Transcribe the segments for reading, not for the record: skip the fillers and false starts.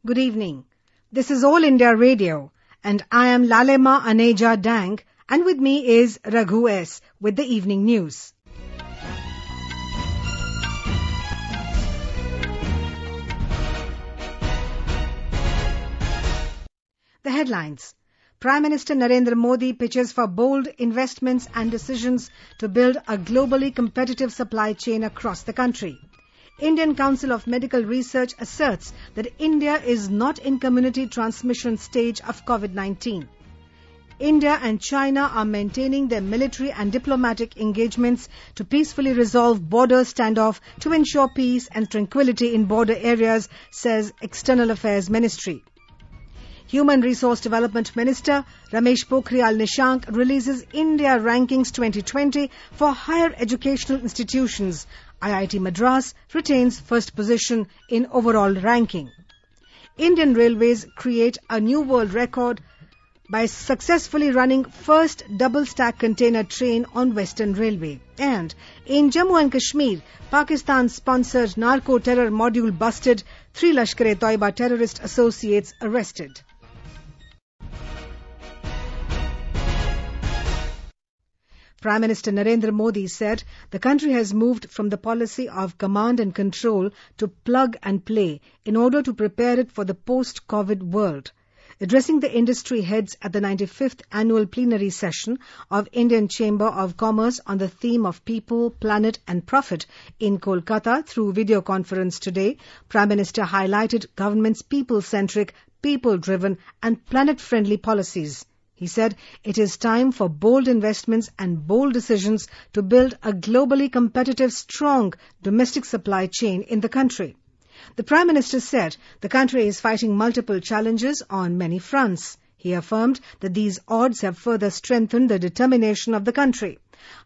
Good evening. This is All India Radio and I am Lalema Aneja Dang and with me is Raghu S. with the evening news. The headlines. Prime Minister Narendra Modi pitches for bold investments and decisions to build a globally competitive supply chain across the country. Indian Council of Medical Research asserts that India is not in community transmission stage of COVID-19. India and China are maintaining their military and diplomatic engagements to peacefully resolve border standoff to ensure peace and tranquility in border areas, says External Affairs Ministry. Human Resource Development Minister Ramesh Pokhriyal Nishank releases India Rankings 2020 for higher educational institutions. IIT Madras retains first position in overall ranking. Indian Railways create a new world record by successfully running first double-stack container train on Western Railway. And in Jammu and Kashmir, Pakistan-sponsored narco-terror module busted, 3 Lashkar-e-Toiba terrorist associates arrested. Prime Minister Narendra Modi said the country has moved from the policy of command and control to plug and play in order to prepare it for the post-COVID world. Addressing the industry heads at the 95th annual plenary session of Indian Chamber of Commerce on the theme of people, planet and profit in Kolkata through video conference today, Prime Minister highlighted government's people-centric, people-driven and planet-friendly policies. He said it is time for bold investments and bold decisions to build a globally competitive, strong domestic supply chain in the country. The Prime Minister said the country is fighting multiple challenges on many fronts. He affirmed that these odds have further strengthened the determination of the country.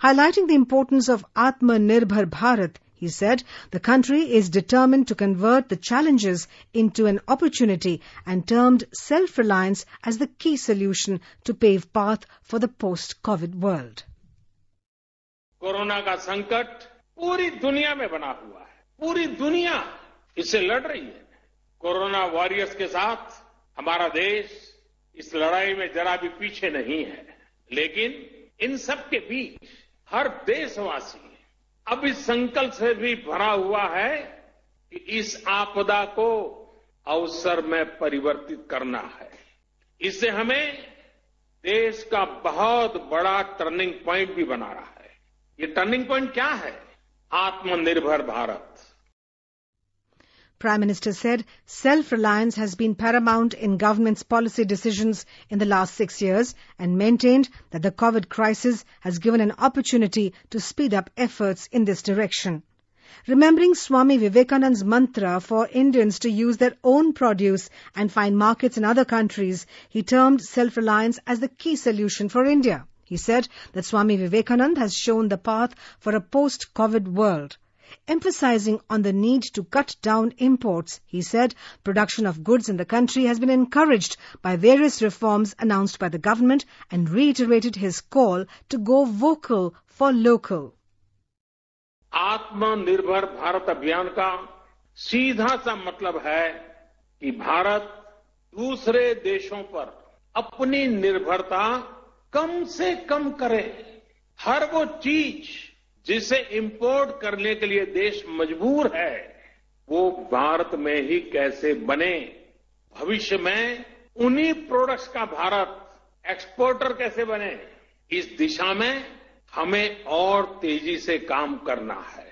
Highlighting the importance of Atmanirbhar Bharat, he said the country is determined to convert the challenges into an opportunity and termed self-reliance as the key solution to pave path for the post-COVID world. Corona का संकट पूरी दुनिया में बना हुआ है. पूरी दुनिया इससे लड़ रही है. कोरोना वॉरियर्स के साथ हमारा देश इस लड़ाई में जरा भी पीछे नहीं है. लेकिन इन सब के बीच हर देशवासी अब इस संकल्प से भी भरा हुआ है कि इस आपदा को अवसर में परिवर्तित करना है. इससे हमें देश का बहुत बड़ा टर्निंग पॉइंट भी बना रहा है. ये टर्निंग पॉइंट क्या है? आत्मनिर्भर Bharat. Prime Minister said self-reliance has been paramount in government's policy decisions in the last 6 years and maintained that the COVID crisis has given an opportunity to speed up efforts in this direction. Remembering Swami Vivekananda's mantra for Indians to use their own produce and find markets in other countries, he termed self-reliance as the key solution for India. He said that Swami Vivekananda has shown the path for a post-COVID world. Emphasizing on the need to cut down imports, he said production of goods in the country has been encouraged by various reforms announced by the government and reiterated his call to go vocal for local. आत्मनिर्भर भारत अभियान का सीधा सा मतलब है कि भारत दूसरे देशों पर अपनी निर्भरता कम से कम करे. हर वो चीज जिसे इंपोर्ट करने के लिए देश मजबूर है, वो भारत में ही कैसे बने. भविष्य में उन्हीं प्रोडक्ट्स का भारत एक्सपोर्टर कैसे बने, इस दिशा में हमें और तेजी से काम करना है.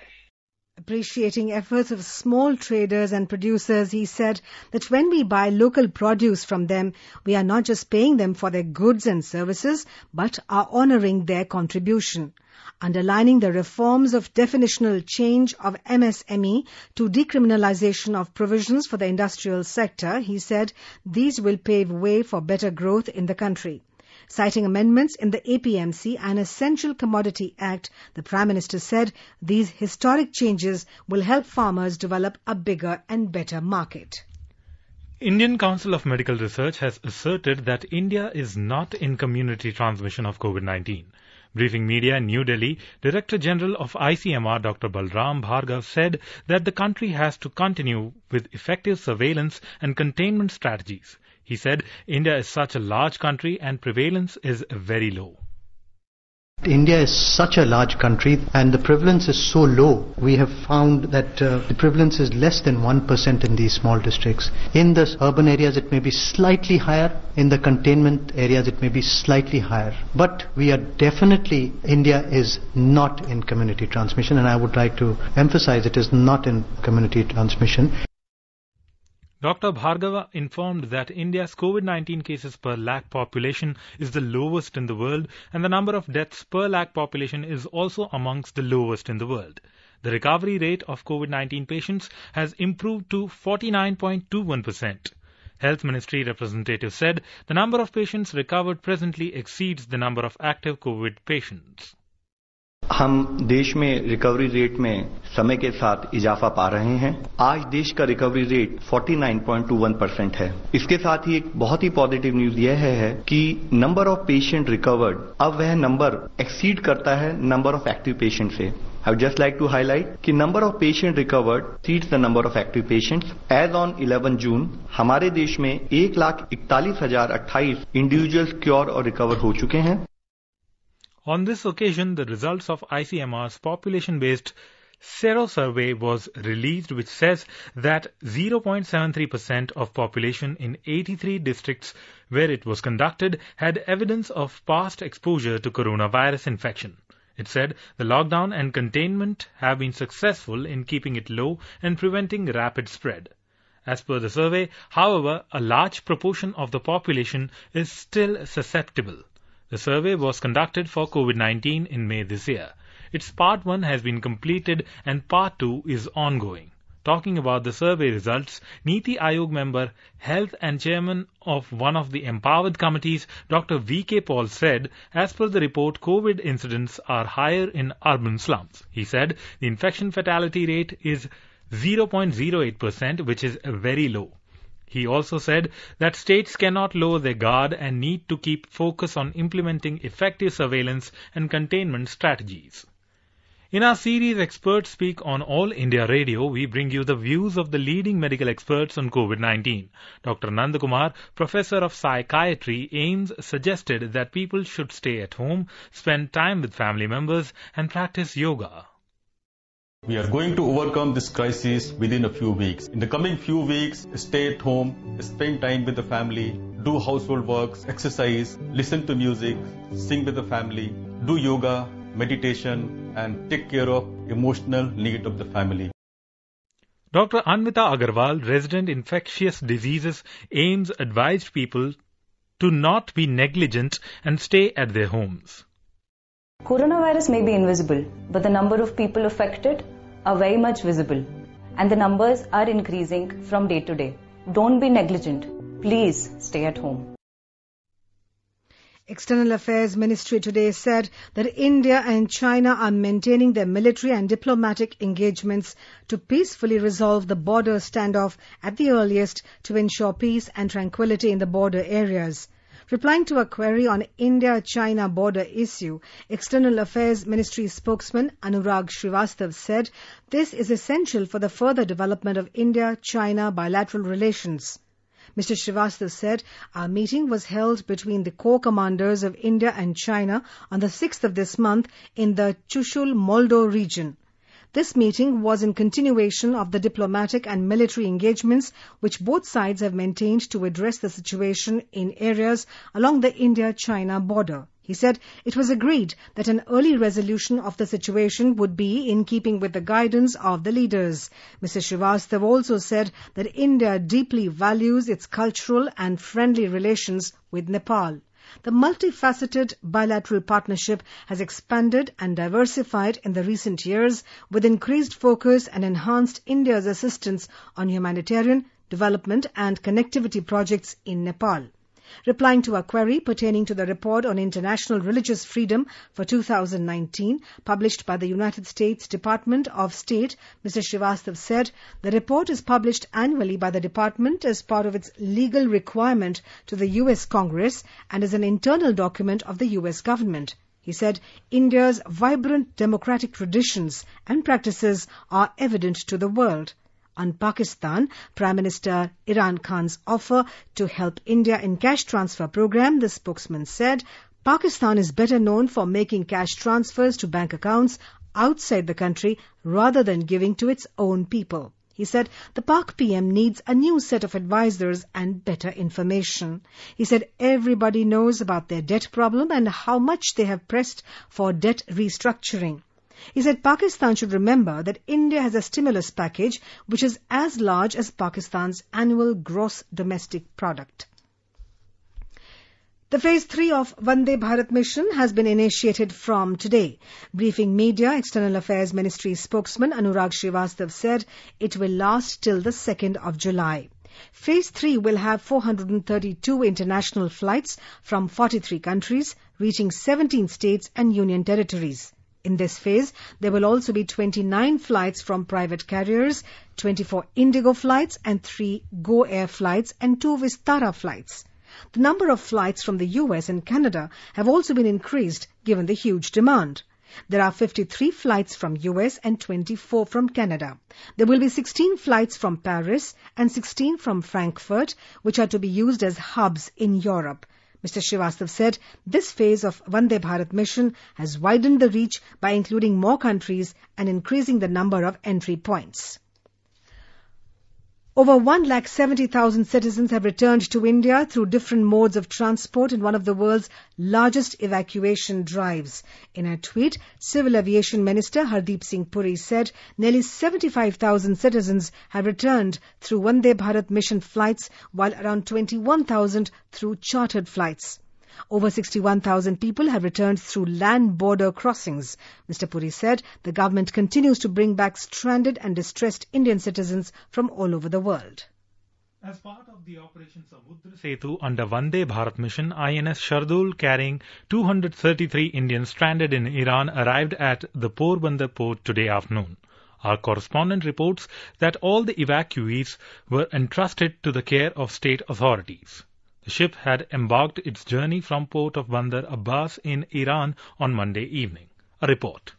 Appreciating efforts of small traders and producers, he said that when we buy local produce from them, we are not just paying them for their goods and services, but are honoring their contribution. Underlining the reforms of definitional change of MSME to decriminalization of provisions for the industrial sector, he said these will pave way for better growth in the country. Citing amendments in the APMC and Essential Commodity Act, the Prime Minister said these historic changes will help farmers develop a bigger and better market. Indian Council of Medical Research has asserted that India is not in community transmission of COVID-19. Briefing media in New Delhi, Director General of ICMR Dr. Balram Bhargav said that the country has to continue with effective surveillance and containment strategies. He said India is such a large country and prevalence is very low. India is such a large country and the prevalence is so low. We have found that the prevalence is less than 1% in these small districts. In the urban areas it may be slightly higher. In the containment areas it may be slightly higher. But we are definitely, India is not in community transmission, and I would like to emphasize it is not in community transmission. Dr. Bhargava informed that India's COVID-19 cases per lakh population is the lowest in the world and the number of deaths per lakh population is also amongst the lowest in the world. The recovery rate of COVID-19 patients has improved to 49.21%. Health Ministry representative said the number of patients recovered presently exceeds the number of active COVID patients. हम देश में recovery rate में समय के साथ इजाफा पा रहे हैं। आज देश का रिकवरी रेट 49.21% है। इसके साथ ही एक बहुत ही पॉजिटिव न्यूज यह है कि नंबर ऑफ पेशेंट रिकवर्ड अब वह नंबर एक्सीड करता है नंबर ऑफ एक्टिव पेशेंट से। I would just like to highlight कि number of patient recovered exceeds the number of active patients. As on 11 June, हमारे देश में 1,41,028 individuals क्योर और रिकवर हो चुके हैं। On this occasion, the results of ICMR's population-based Sero survey was released, which says that 0.73% of population in 83 districts where it was conducted had evidence of past exposure to coronavirus infection. It said the lockdown and containment have been successful in keeping it low and preventing rapid spread. As per the survey, however, a large proportion of the population is still susceptible. The survey was conducted for COVID-19 in May this year. Its Part 1 has been completed and Part 2 is ongoing. Talking about the survey results, Niti Aayog member, Health and Chairman of one of the empowered committees, Dr. V.K. Paul said, as per the report, COVID incidents are higher in urban slums. He said the infection fatality rate is 0.08%, which is very low. He also said that states cannot lower their guard and need to keep focus on implementing effective surveillance and containment strategies. In our series Experts Speak on All India Radio, we bring you the views of the leading medical experts on COVID-19. Dr. Nandakumar, Professor of Psychiatry, AIIMS, suggested that people should stay at home, spend time with family members and practice yoga. We are going to overcome this crisis within a few weeks. In the coming few weeks, stay at home, spend time with the family, do household works, exercise, listen to music, sing with the family, do yoga, meditation, and take care of emotional need of the family. Dr. Anmita Agarwal, resident infectious diseases, AIIMS, advised people to not be negligent and stay at their homes. Coronavirus may be invisible, but the number of people affected are very much visible, and the numbers are increasing from day to day. Don't be negligent. Please stay at home. External Affairs Ministry today said that India and China are maintaining their military and diplomatic engagements to peacefully resolve the border standoff at the earliest to ensure peace and tranquility in the border areas. Replying to a query on India-China border issue, External Affairs Ministry spokesman Anurag Srivastav said this is essential for the further development of India-China bilateral relations. Mr. Srivastav said our meeting was held between the corps commanders of India and China on the 6th of this month in the Chushul-Moldo region. This meeting was in continuation of the diplomatic and military engagements which both sides have maintained to address the situation in areas along the India-China border. He said it was agreed that an early resolution of the situation would be in keeping with the guidance of the leaders. Mr. Srivastav also said that India deeply values its cultural and friendly relations with Nepal. The multifaceted bilateral partnership has expanded and diversified in the recent years with increased focus and enhanced India's assistance on humanitarian, development and connectivity projects in Nepal. Replying to a query pertaining to the report on international religious freedom for 2019, published by the United States Department of State, Mr. Srivastav said the report is published annually by the department as part of its legal requirement to the U.S. Congress and is an internal document of the U.S. government. He said India's vibrant democratic traditions and practices are evident to the world. On Pakistan, Prime Minister Imran Khan's offer to help India in cash transfer program, the spokesman said, Pakistan is better known for making cash transfers to bank accounts outside the country rather than giving to its own people. He said the Pak PM needs a new set of advisors and better information. He said everybody knows about their debt problem and how much they have pressed for debt restructuring. He said Pakistan should remember that India has a stimulus package which is as large as Pakistan's annual gross domestic product. The Phase 3 of Vande Bharat mission has been initiated from today. Briefing media, External Affairs Ministry spokesman Anurag Srivastav said it will last till the 2nd of July. Phase 3 will have 432 international flights from 43 countries, reaching 17 states and union territories. In this phase, there will also be 29 flights from private carriers, 24 Indigo flights and 3 Go Air flights and 2 Vistara flights. The number of flights from the US and Canada have also been increased given the huge demand. There are 53 flights from US and 24 from Canada. There will be 16 flights from Paris and 16 from Frankfurt, which are to be used as hubs in Europe. Mr. Srivastav said this phase of Vande Bharat mission has widened the reach by including more countries and increasing the number of entry points. Over 170,000 citizens have returned to India through different modes of transport in one of the world's largest evacuation drives. In a tweet, Civil Aviation Minister Hardeep Singh Puri said nearly 75,000 citizens have returned through Vande Bharat mission flights, while around 21,000 through chartered flights. Over 61,000 people have returned through land border crossings. Mr. Puri said the government continues to bring back stranded and distressed Indian citizens from all over the world. As part of the Operation Samudra Setu under Vande Bharat mission, INS Shardul carrying 233 Indians stranded in Iran arrived at the Porbandar port today afternoon. Our correspondent reports that all the evacuees were entrusted to the care of state authorities. The ship had embarked its journey from port of Bandar Abbas in Iran on Monday evening. A report.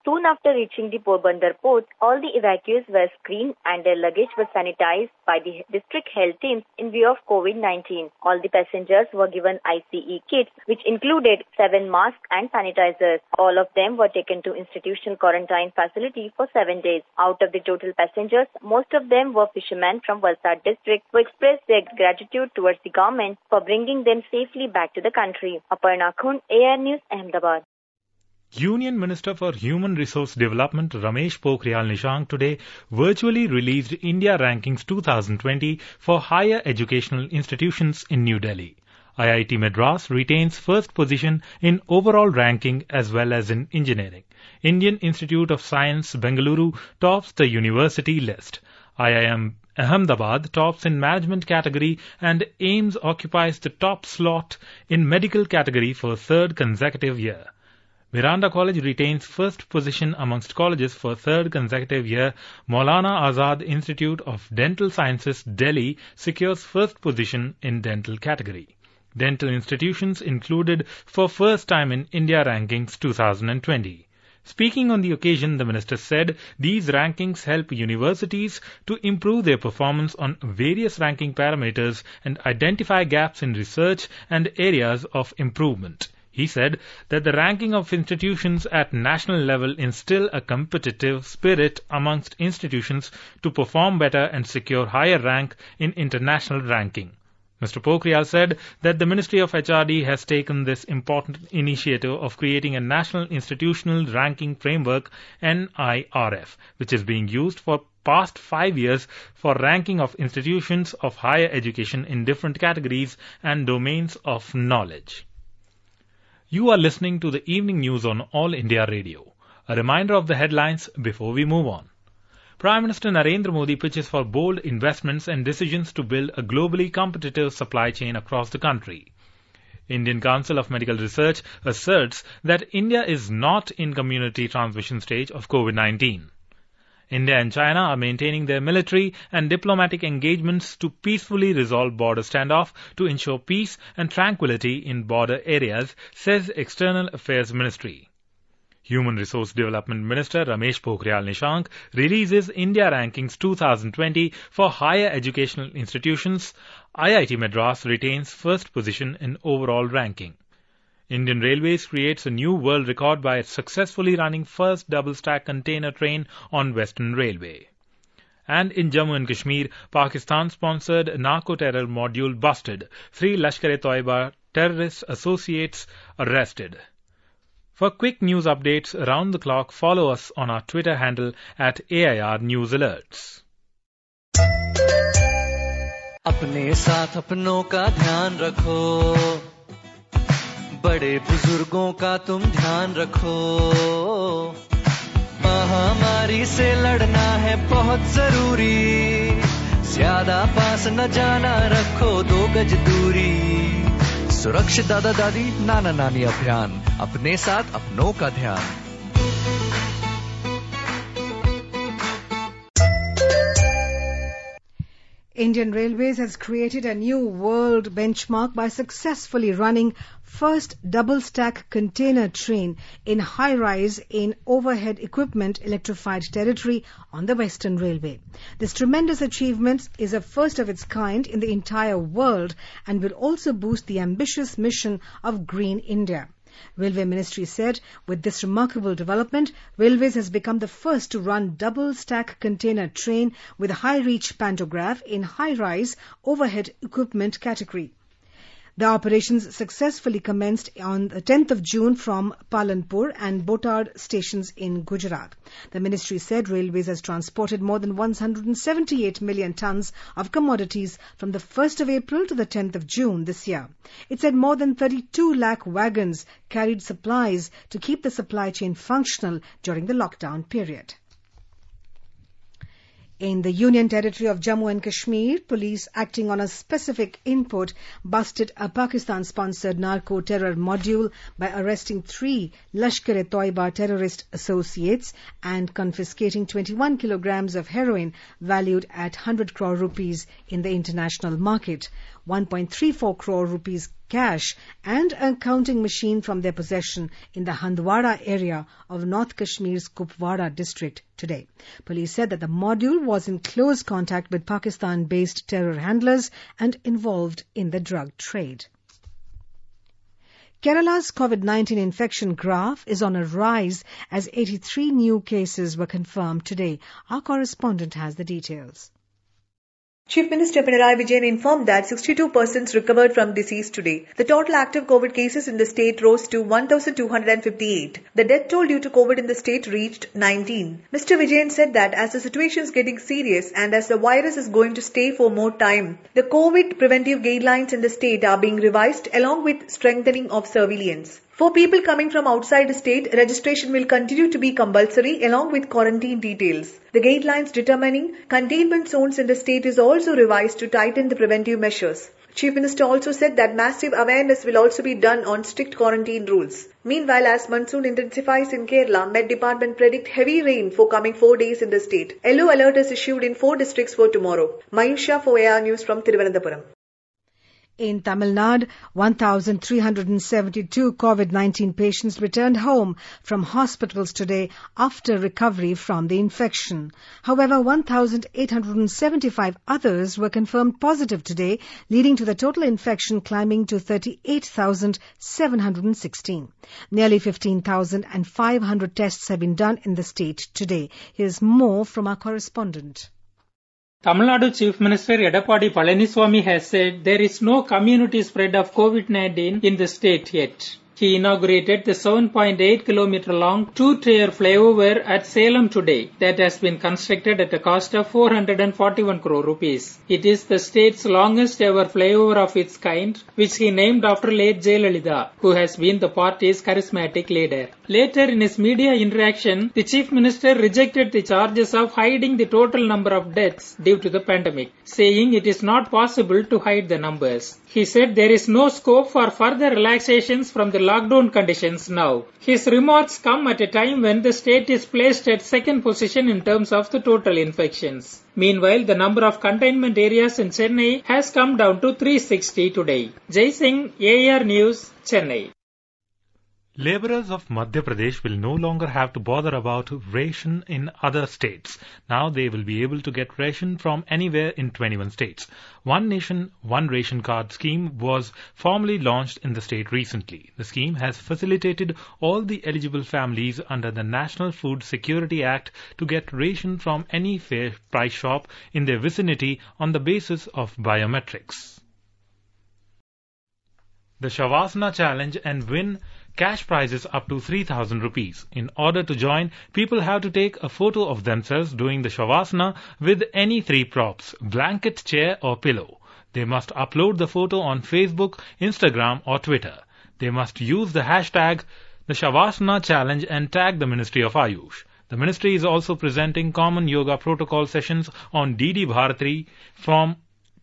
Soon after reaching the Porbandar port, all the evacuees were screened and their luggage was sanitized by the district health teams in view of COVID-19. All the passengers were given ICE kits, which included 7 masks and sanitizers. All of them were taken to institutional quarantine facility for 7 days. Out of the total passengers, most of them were fishermen from Valsad district who expressed their gratitude towards the government for bringing them safely back to the country. Aparna Khund, AR News, Ahmedabad. Union Minister for Human Resource Development Ramesh Pokhriyal Nishank today virtually released India Rankings 2020 for higher educational institutions in New Delhi. IIT Madras retains first position in overall ranking as well as in engineering. Indian Institute of Science Bengaluru tops the university list. IIM Ahmedabad tops in management category and AIIMS occupies the top slot in medical category for third consecutive year. Miranda College retains first position amongst colleges for third consecutive year. Maulana Azad Institute of Dental Sciences, Delhi, secures first position in dental category. Dental institutions included for first time in India Rankings 2020. Speaking on the occasion, the minister said these rankings help universities to improve their performance on various ranking parameters and identify gaps in research and areas of improvement. He said that the ranking of institutions at national level instill a competitive spirit amongst institutions to perform better and secure higher rank in international ranking. Mr. Pokhriyal said that the Ministry of HRD has taken this important initiative of creating a National Institutional Ranking Framework, NIRF, which is being used for past 5 years for ranking of institutions of higher education in different categories and domains of knowledge. You are listening to the evening news on All India Radio. A reminder of the headlines before we move on. Prime Minister Narendra Modi pitches for bold investments and decisions to build a globally competitive supply chain across the country. Indian Council of Medical Research asserts that India is not in community transmission stage of COVID-19. India and China are maintaining their military and diplomatic engagements to peacefully resolve border standoff to ensure peace and tranquility in border areas, says External Affairs Ministry. Human Resource Development Minister Ramesh Pokhriyal Nishank releases India Rankings 2020 for higher educational institutions. IIT Madras retains first position in overall ranking. Indian Railways creates a new world record by successfully running first double-stack container train on Western Railway. And in Jammu and Kashmir, Pakistan-sponsored narco-terror module busted. 3 Lashkar-e-Toiba terrorist associates arrested. For quick news updates around the clock, follow us on our Twitter handle at AIR News Alerts. अपने साथ अपनों का ध्यान रखो, बड़े बुजुर्गों का तुम ध्यान रखो, महामारी से लड़ना है बहुत जरूरी, ज्यादा पास न जाना, रखो 2 गज दूरी, सुरक्षित दादा दादी नाना नानी अभियान, अपने साथ अपनों का ध्यान। Indian Railways has created a new world benchmark by successfully running first double-stack container train in high-rise in overhead equipment electrified territory on the Western Railway. This tremendous achievement is a first of its kind in the entire world and will also boost the ambitious mission of Green India. Railway Ministry said, with this remarkable development, Railways has become the first to run double-stack container train with high-reach pantograph in high-rise overhead equipment category. The operations successfully commenced on the 10th of June from Palanpur and Botad stations in Gujarat. The ministry said Railways has transported more than 178 million tons of commodities from the 1st of April to the 10th of June this year. It said more than 32 lakh wagons carried supplies to keep the supply chain functional during the lockdown period. In the Union Territory of Jammu and Kashmir, police acting on a specific input busted a Pakistan-sponsored narco-terror module by arresting 3 Lashkar-e-Toiba terrorist associates and confiscating 21 kilograms of heroin valued at 100 crore rupees in the international market, 1.34 crore rupees cash and a counting machine from their possession in the Handwara area of North Kashmir's Kupwara district today. Police said that the module was in close contact with Pakistan-based terror handlers and involved in the drug trade. Kerala's COVID-19 infection graph is on a rise as 83 new cases were confirmed today. Our correspondent has the details. Chief Minister Pinarayi Vijayan informed that 62 persons recovered from disease today. The total active COVID cases in the state rose to 1,258. The death toll due to COVID in the state reached 19. Mr. Vijayan said that as the situation is getting serious and as the virus is going to stay for more time, the COVID preventive guidelines in the state are being revised along with strengthening of surveillance. For people coming from outside the state, registration will continue to be compulsory along with quarantine details. The guidelines determining containment zones in the state is also revised to tighten the preventive measures. Chief Minister also said that massive awareness will also be done on strict quarantine rules. Meanwhile, as monsoon intensifies in Kerala, Met Department predict heavy rain for coming 4 days in the state. Yellow alert is issued in 4 districts for tomorrow. Mayusha for AR News from Thiruvananthapuram. In Tamil Nadu, 1,372 COVID-19 patients returned home from hospitals today after recovery from the infection. However, 1,875 others were confirmed positive today, leading to the total infection climbing to 38,716. Nearly 15,500 tests have been done in the state today. Here's more from our correspondent. Tamil Nadu Chief Minister Edappadi Palaniswamy has said there is no community spread of COVID-19 in the state yet. He inaugurated the 7.8 kilometer long two-tier flyover at Salem today that has been constructed at a cost of 441 crore rupees. It is the state's longest ever flyover of its kind, which he named after late Jayalalitha, who has been the party's charismatic leader. Later in his media interaction, the Chief Minister rejected the charges of hiding the total number of deaths due to the pandemic, saying it is not possible to hide the numbers. He said there is no scope for further relaxations from the lockdown conditions now. His remarks come at a time when the state is placed at second position in terms of the total infections. Meanwhile, the number of containment areas in Chennai has come down to 360 today. Jai Singh, AR News, Chennai. Labourers of Madhya Pradesh will no longer have to bother about ration in other states. Now they will be able to get ration from anywhere in 21 states. One Nation, One Ration Card scheme was formally launched in the state recently. The scheme has facilitated all the eligible families under the National Food Security Act to get ration from any fair price shop in their vicinity on the basis of biometrics. The Shavasana Challenge and win cash prizes up to 3,000 rupees. In order to join, people have to take a photo of themselves doing the Shavasana with any three props, blanket, chair or pillow. They must upload the photo on Facebook, Instagram or Twitter. They must use the hashtag the Shavasana Challenge and tag the Ministry of Ayush. The ministry is also presenting common yoga protocol sessions on DD Bharati from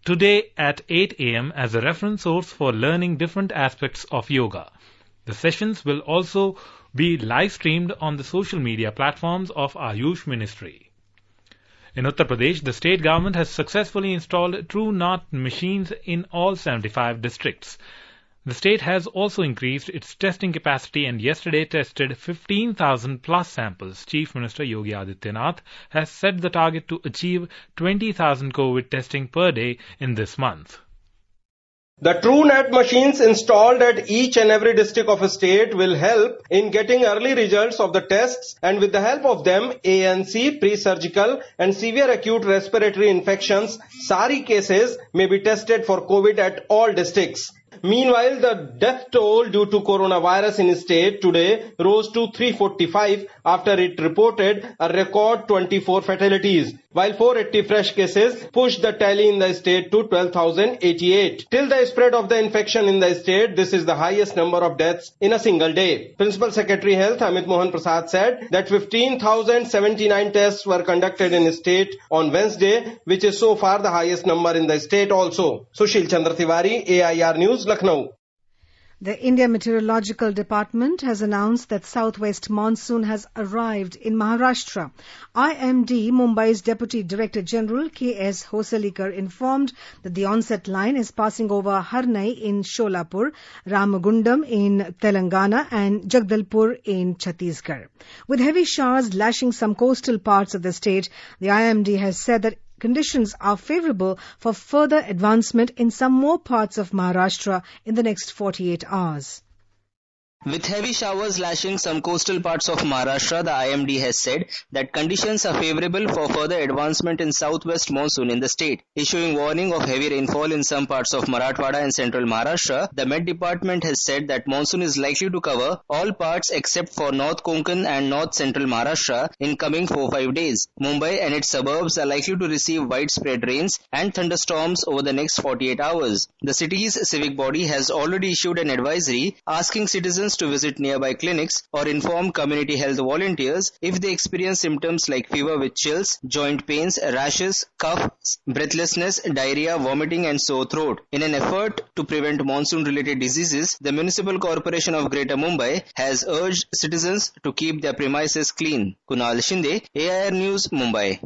today at 8 a.m. as a reference source for learning different aspects of yoga. The sessions will also be live streamed on the social media platforms of Ayush Ministry. In Uttar Pradesh, the state government has successfully installed True North machines in all 75 districts. The state has also increased its testing capacity and yesterday tested 15,000 plus samples. Chief Minister Yogi Adityanath has set the target to achieve 20,000 COVID testing per day in this month. The TrueNet machines installed at each and every district of a state will help in getting early results of the tests, and with the help of them, ANC, pre-surgical and severe acute respiratory infections, SARI cases may be tested for COVID at all districts. Meanwhile, the death toll due to coronavirus in the state today rose to 345 after it reported a record 24 fatalities, while 480 fresh cases pushed the tally in the state to 12,088. Till the spread of the infection in the state, this is the highest number of deaths in a single day. Principal Secretary Health Amit Mohan Prasad said that 15,079 tests were conducted in the state on Wednesday, which is so far the highest number in the state also. Sushil Chandra Tiwari, AIR News, Lucknow. The India Meteorological Department has announced that southwest monsoon has arrived in Maharashtra. IMD Mumbai's Deputy Director General K.S. Hosalikar informed that the onset line is passing over Harnai in Sholapur, Ramagundam in Telangana and Jagdalpur in Chhattisgarh. With heavy showers lashing some coastal parts of the state, the IMD has said that conditions are favourable for further advancement in some more parts of Maharashtra in the next 48 hours. With heavy showers lashing some coastal parts of Maharashtra, the IMD has said that conditions are favourable for further advancement in southwest monsoon in the state. Issuing warning of heavy rainfall in some parts of Marathwada and central Maharashtra, the Met Department has said that monsoon is likely to cover all parts except for North Konkan and North Central Maharashtra in coming 4-5 days. Mumbai and its suburbs are likely to receive widespread rains and thunderstorms over the next 48 hours. The city's civic body has already issued an advisory asking citizens to visit nearby clinics or inform community health volunteers if they experience symptoms like fever with chills, joint pains, rashes, cough, breathlessness, diarrhea, vomiting and sore throat. In an effort to prevent monsoon-related diseases, the Municipal Corporation of Greater Mumbai has urged citizens to keep their premises clean. Kunal Shinde, AIR News, Mumbai.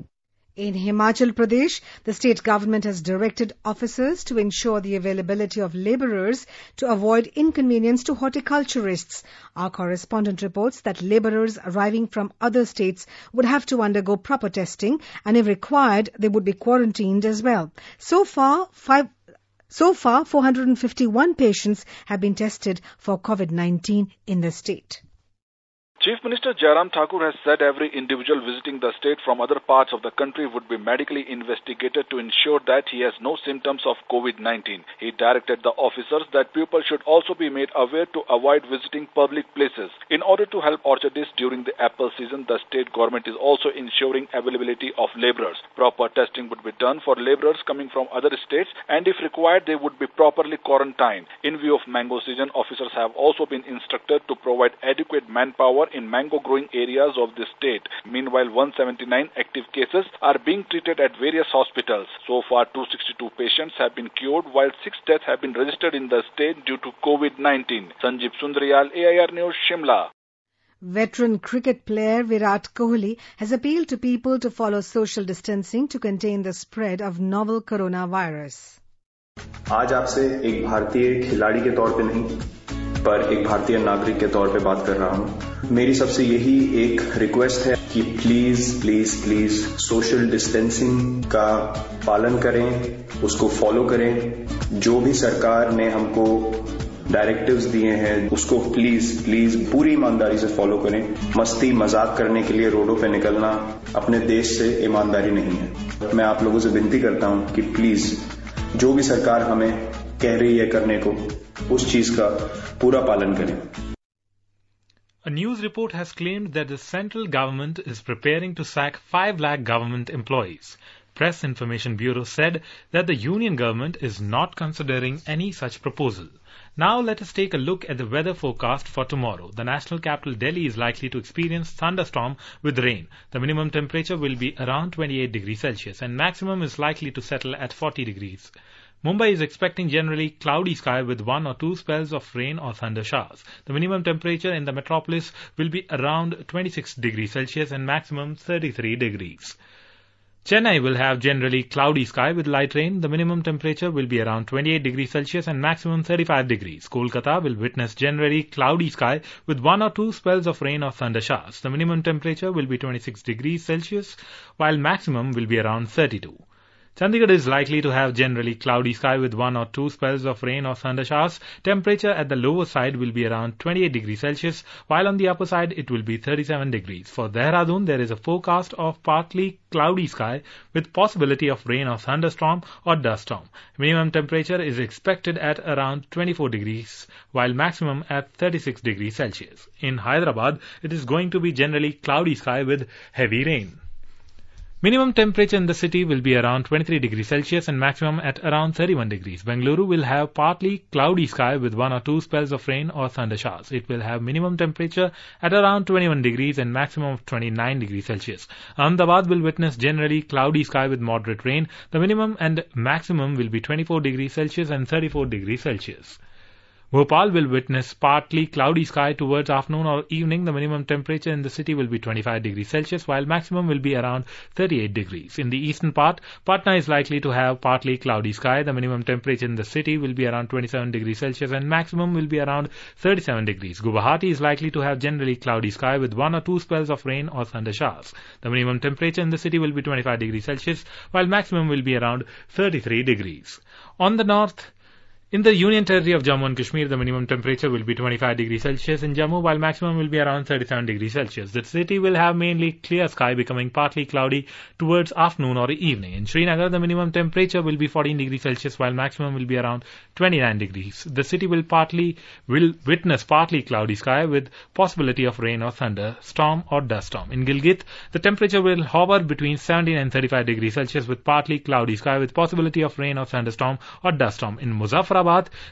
In Himachal Pradesh, the state government has directed officers to ensure the availability of labourers to avoid inconvenience to horticulturists. Our correspondent reports that labourers arriving from other states would have to undergo proper testing and if required, they would be quarantined as well. So far, 451 patients have been tested for COVID-19 in the state. Chief Minister Jairam Thakur has said every individual visiting the state from other parts of the country would be medically investigated to ensure that he has no symptoms of COVID-19. He directed the officers that people should also be made aware to avoid visiting public places. In order to help orchardists during the apple season, the state government is also ensuring availability of labourers. Proper testing would be done for labourers coming from other states, and if required, they would be properly quarantined. In view of mango season, officers have also been instructed to provide adequate manpower in mango-growing areas of the state. Meanwhile, 179 active cases are being treated at various hospitals. So far, 262 patients have been cured, while 6 deaths have been registered in the state due to COVID-19. Sanjeev Sundariyal, AIR News, Shimla. Veteran cricket player Virat Kohli has appealed to people to follow social distancing to contain the spread of novel coronavirus. आज आपसे एक भारतीय खिलाड़ी के तौर पे नहीं, पर एक भारतीय नागरिक के तौर पे बात कर रहा हूं। मेरी सबसे यही एक रिक्वेस्ट है कि प्लीज सोशल डिस्टेंसिंग का पालन करें, उसको फॉलो करें। जो भी सरकार ने हमको डायरेक्टिव्स दिए हैं उसको प्लीज पूरी ईमानदारी से फॉलो करें। मस्ती मजाक करने के लिए रोडों पे निकलना अपने देश से ईमानदारी नहीं है। मैं आप लोगों से विनती करता हूं कि प्लीज जो भी सरकार हमें कह रही है करने को, उस चीज का पूरा पालन करें। A news report has claimed that the central government is preparing to sack 5 lakh government employees. Press Information Bureau said that the union government is not considering any such proposal. Now let us take a look at the weather forecast for tomorrow. The national capital Delhi is likely to experience thunderstorm with rain. The minimum temperature will be around 28 degrees Celsius and maximum is likely to settle at 40 degrees. Mumbai is expecting generally cloudy sky with 1 or 2 spells of rain or thunder showers. The minimum temperature in the metropolis will be around 26 degrees Celsius and maximum 33 degrees. Chennai will have generally cloudy sky with light rain. The minimum temperature will be around 28 degrees Celsius and maximum 35 degrees. Kolkata will witness generally cloudy sky with 1 or 2 spells of rain or thunder showers. The minimum temperature will be 26 degrees Celsius while maximum will be around 32. Chandigarh is likely to have generally cloudy sky with 1 or 2 spells of rain or thunder showers. Temperature at the lower side will be around 28 degrees Celsius, while on the upper side it will be 37 degrees. For Dehradun, there is a forecast of partly cloudy sky with possibility of rain or thunderstorm or dust storm. Minimum temperature is expected at around 24 degrees, while maximum at 36 degrees Celsius. In Hyderabad, it is going to be generally cloudy sky with heavy rain. Minimum temperature in the city will be around 23 degrees Celsius and maximum at around 31 degrees. Bengaluru will have partly cloudy sky with 1 or 2 spells of rain or thunder showers. It will have minimum temperature at around 21 degrees and maximum of 29 degrees Celsius. Ahmedabad will witness generally cloudy sky with moderate rain. The minimum and maximum will be 24 degrees Celsius and 34 degrees Celsius. Bhopal will witness partly cloudy sky towards afternoon or evening. The minimum temperature in the city will be 25 degrees Celsius, while maximum will be around 38 degrees. In the eastern part, Patna is likely to have partly cloudy sky. The minimum temperature in the city will be around 27 degrees Celsius and maximum will be around 37 degrees. Guwahati is likely to have generally cloudy sky with 1 or 2 spells of rain or thunder showers. The minimum temperature in the city will be 25 degrees Celsius, while maximum will be around 33 degrees. On the north, in the Union Territory of Jammu and Kashmir, the minimum temperature will be 25 degrees Celsius in Jammu, while maximum will be around 37 degrees Celsius. The city will have mainly clear sky, becoming partly cloudy towards afternoon or evening. In Srinagar, the minimum temperature will be 14 degrees Celsius, while maximum will be around 29 degrees. The city will witness partly cloudy sky with possibility of rain or thunder, storm or dust storm. In Gilgit, the temperature will hover between 17 and 35 degrees Celsius with partly cloudy sky with possibility of rain or thunderstorm or dust storm. In Muzaffarabad,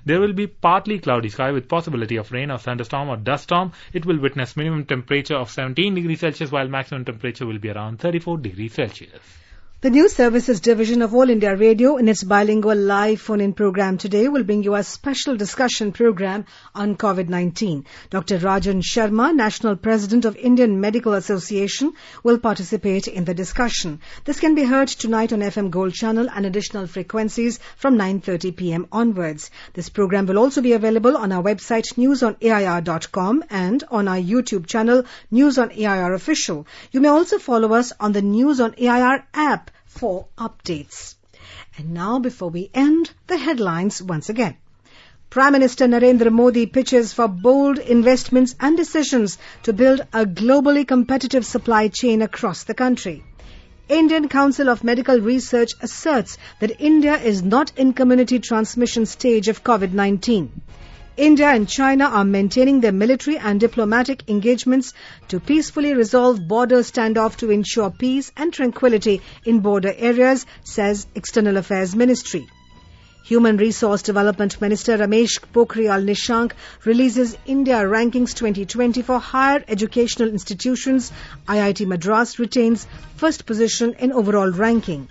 there will be partly cloudy sky with possibility of rain or thunderstorm or dust storm. It will witness minimum temperature of 17 degrees Celsius while maximum temperature will be around 34 degrees Celsius. The News Services Division of All India Radio in its bilingual live phone-in program today will bring you a special discussion program on COVID-19. Dr. Rajan Sharma, National President of Indian Medical Association, will participate in the discussion. This can be heard tonight on FM Gold Channel and additional frequencies from 9:30 p.m. onwards. This program will also be available on our website newsonair.com and on our YouTube channel News on AIR Official. You may also follow us on the News on AIR app for updates. And now, before we end, the headlines once again. Prime Minister Narendra Modi pitches for bold investments and decisions to build a globally competitive supply chain across the country. Indian Council of Medical Research asserts that India is not in community transmission stage of COVID-19. India and China are maintaining their military and diplomatic engagements to peacefully resolve border standoff to ensure peace and tranquility in border areas, says External Affairs Ministry. Human Resource Development Minister Ramesh Pokhriyal Nishank releases India Rankings 2020 for higher educational institutions. IIT Madras retains first position in overall ranking.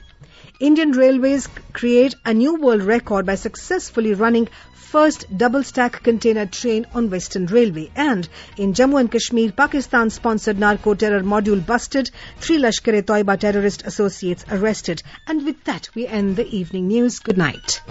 Indian Railways create a new world record by successfully running first double-stack container train on Western Railway. And in Jammu and Kashmir, Pakistan-sponsored narco-terror module busted, 3 Lashkar-e-Toiba terrorist associates arrested. And with that, we end the evening news. Good night.